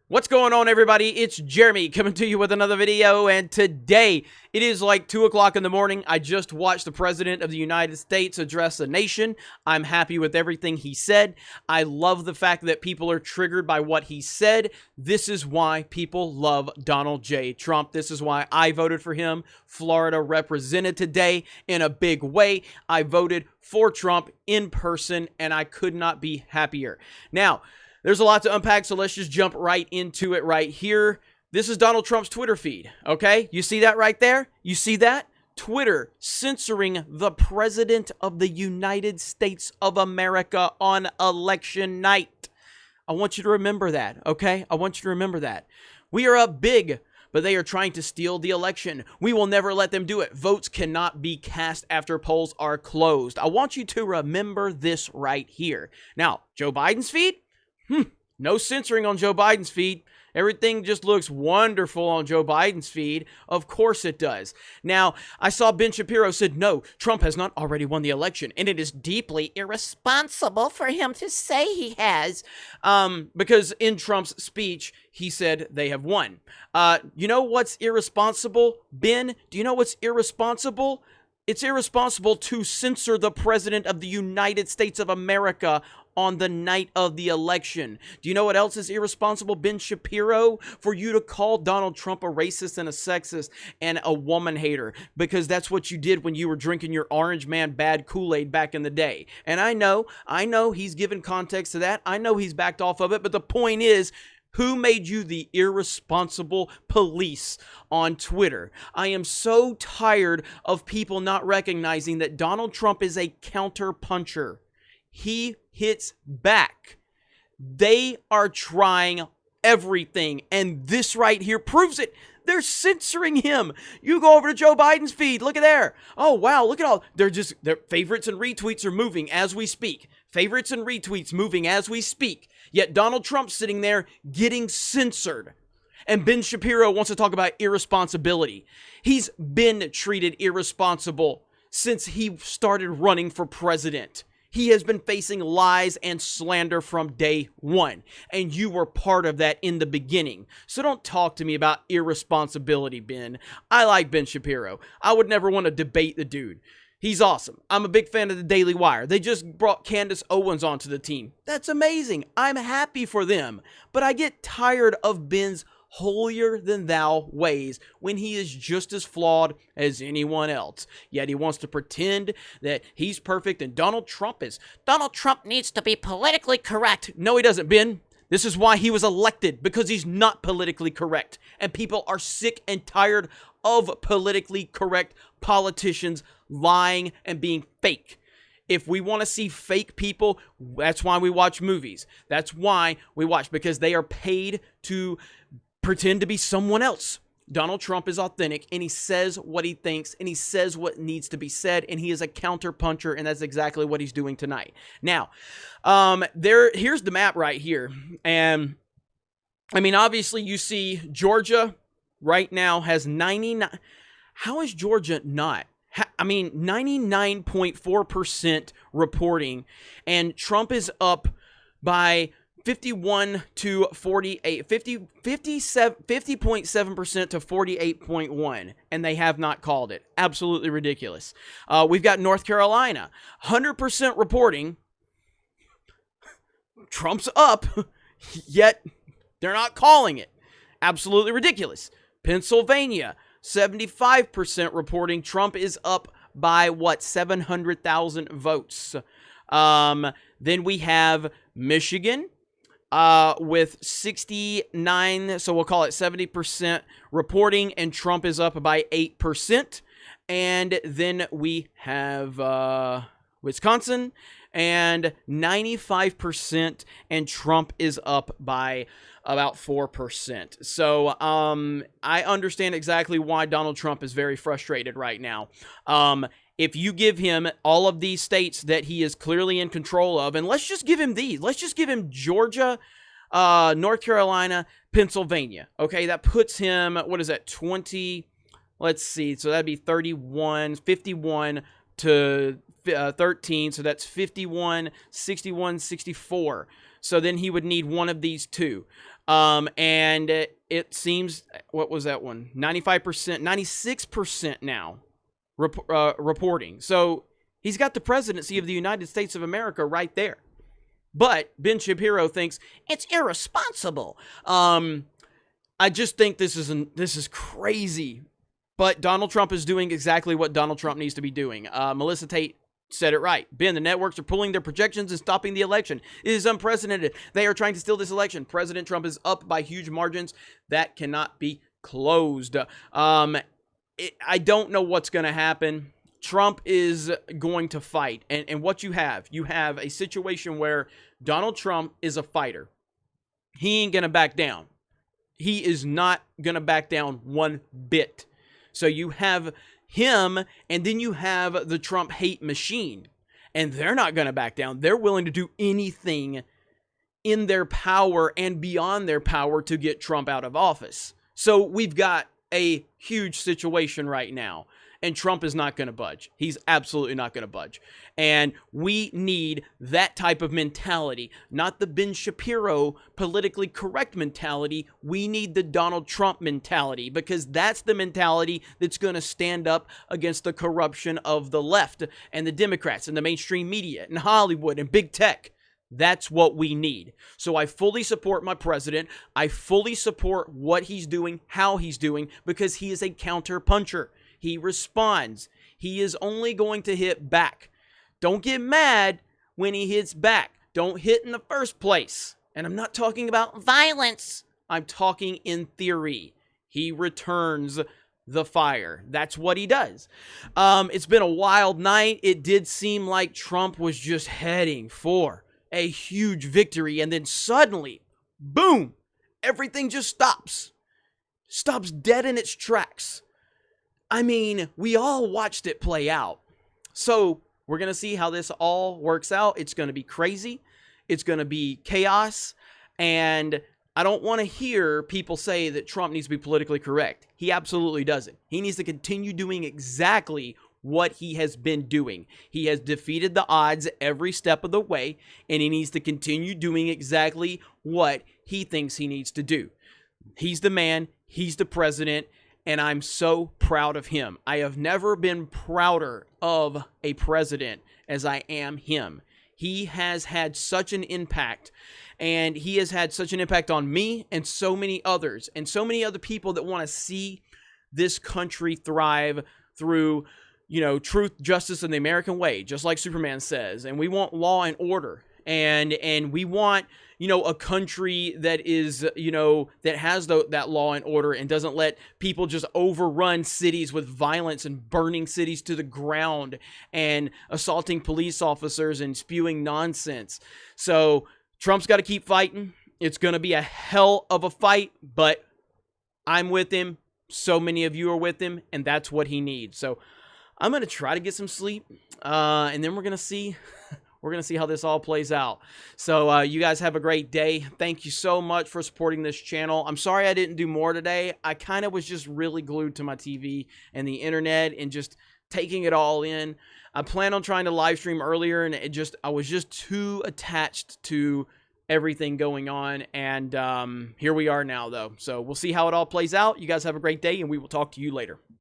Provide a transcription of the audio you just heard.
What's going on, everybody? It's Jeremy coming to you with another video, and today it is like 2 o'clock in the morning. I just watched the President of the United States address the nation. I'm happy with everything he said. I love the fact that people are triggered by what he said. This is why people love Donald J. Trump. This is why I voted for him. Florida represented today in a big way. I voted for Trump in person, and I could not be happier. Now, there's a lot to unpack, so let's just jump right into it right here. This is Donald Trump's Twitter feed, okay? You see that right there? You see that? Twitter censoring the President of the United States of America on election night. I want you to remember that, okay? I want you to remember that. We are up big, but they are trying to steal the election. We will never let them do it. Votes cannot be cast after polls are closed. I want you to remember this right here. Now, Joe Biden's feed? No censoring on Joe Biden's feed. Everything just looks wonderful on Joe Biden's feed. Of course it does. Now, I saw Ben Shapiro said, no, Trump has not already won the election, and it is deeply irresponsible for him to say he has, because in Trump's speech, he said they have won. You know what's irresponsible, Ben? Do you know what's irresponsible? It's irresponsible to censor the President of the United States of America on the night of the election. Do you know what else is irresponsible, Ben Shapiro? For you to call Donald Trump a racist and a sexist and a woman hater, because that's what you did when you were drinking your Orange Man bad Kool-Aid back in the day. And I know he's given context to that. I know he's backed off of it, but the point is, who made you the irresponsible police on Twitter? I am so tired of people not recognizing that Donald Trump is a counter-puncher. He hits back. They are trying everything, and this right here proves it. They're censoring him. You go over to Joe Biden's feed. Look at there. Oh, wow. Look at all. Their favorites and retweets are moving as we speak. Favorites and retweets moving as we speak. Yet Donald Trump's sitting there getting censored. And Ben Shapiro wants to talk about irresponsibility. He's been treated irresponsible since he started running for president. He has been facing lies and slander from day one, and you were part of that in the beginning. So don't talk to me about irresponsibility, Ben. I like Ben Shapiro. I would never want to debate the dude. He's awesome. I'm a big fan of the Daily Wire. They just brought Candace Owens onto the team. That's amazing. I'm happy for them. But I get tired of Ben's holier-than-thou ways when he is just as flawed as anyone else. Yet he wants to pretend that he's perfect and Donald Trump is. Donald Trump needs to be politically correct. No, he doesn't, Ben. This is why he was elected, because he's not politically correct. And people are sick and tired of politically correct politicians lying and being fake. If we want to see fake people, that's why we watch movies. That's why we watch, because they are paid to pretend to be someone else. Donald Trump is authentic, and he says what he thinks, and he says what needs to be said, and he is a counter-puncher, and that's exactly what he's doing tonight. Now, here's the map right here, and I mean, obviously, you see Georgia right now has 99. How is Georgia not? I mean, 99.4% reporting, and Trump is up by 51 to 48, 50.7% to 48.1, and they have not called it. Absolutely ridiculous. We've got North Carolina, 100% reporting. Trump's up, yet they're not calling it. Absolutely ridiculous. Pennsylvania, 75% reporting. Trump is up by, 700,000 votes. Then we have Michigan, with 69, so we'll call it 70% reporting, and Trump is up by 8%. And then we have Wisconsin, and 95%, and Trump is up by about 4%. So I understand exactly why Donald Trump is very frustrated right now. If you give him all of these states that he is clearly in control of, and let's just give him these. Let's just give him Georgia, North Carolina, Pennsylvania. Okay, that puts him, what is that, 20, let's see, so that'd be 31, 51 to 13, so that's 51, 61, 64. So then he would need one of these two. And it seems, what was that one? 95%, 96% now reporting. So he's got the presidency of the United States of America right there. But Ben Shapiro thinks it's irresponsible. I just think this is crazy. But Donald Trump is doing exactly what Donald Trump needs to be doing. Melissa Tate said it right. Ben, the networks are pulling their projections and stopping the election. It is unprecedented. They are trying to steal this election. President Trump is up by huge margins. That cannot be closed. I don't know what's going to happen. Trump is going to fight. And what you have a situation where Donald Trump is a fighter. He ain't going to back down. He is not going to back down one bit. So you have him, and then you have the Trump hate machine. And they're not going to back down. They're willing to do anything in their power and beyond their power to get Trump out of office. So we've got a huge situation right now. And Trump is not going to budge. He's absolutely not going to budge. And we need that type of mentality, not the Ben Shapiro politically correct mentality. We need the Donald Trump mentality, because that's the mentality that's going to stand up against the corruption of the left and the Democrats and the mainstream media and Hollywood and big tech. That's what we need. So I fully support my president. I fully support what he's doing, how he's doing, because he is a counter puncher. He responds. He is only going to hit back. Don't get mad when he hits back. Don't hit in the first place. And I'm not talking about violence. I'm talking in theory. He returns the fire. That's what he does. It's been a wild night. It did seem like Trump was just heading for a huge victory. And then suddenly, boom, everything just stops. Stops dead in its tracks. I mean, we all watched it play out. So we're going to see how this all works out. It's going to be crazy. It's going to be chaos. And I don't want to hear people say that Trump needs to be politically correct. He absolutely doesn't. He needs to continue doing exactly what he has been doing. He has defeated the odds every step of the way, and he needs to continue doing exactly what he thinks he needs to do. He's the man. He's the president. And I'm so proud of him. I have never been prouder of a president as I am him. He has had such an impact, and he has had such an impact on me and so many others, and so many other people that want to see this country thrive through, truth, justice, and the American way, just like Superman says. And we want law and order. And we want, a country that is, that has that law and order and doesn't let people just overrun cities with violence and burning cities to the ground and assaulting police officers and spewing nonsense. So Trump's got to keep fighting. It's going to be a hell of a fight, but I'm with him. So many of you are with him, and that's what he needs. So I'm going to try to get some sleep, and then we're going to see... We're going to see how this all plays out. So you guys have a great day. Thank you so much for supporting this channel. I'm sorry I didn't do more today. I kind of was just really glued to my TV and the internet and just taking it all in. I plan on trying to live stream earlier, and I was just too attached to everything going on. And here we are now, though. So we'll see how it all plays out. You guys have a great day, and we will talk to you later.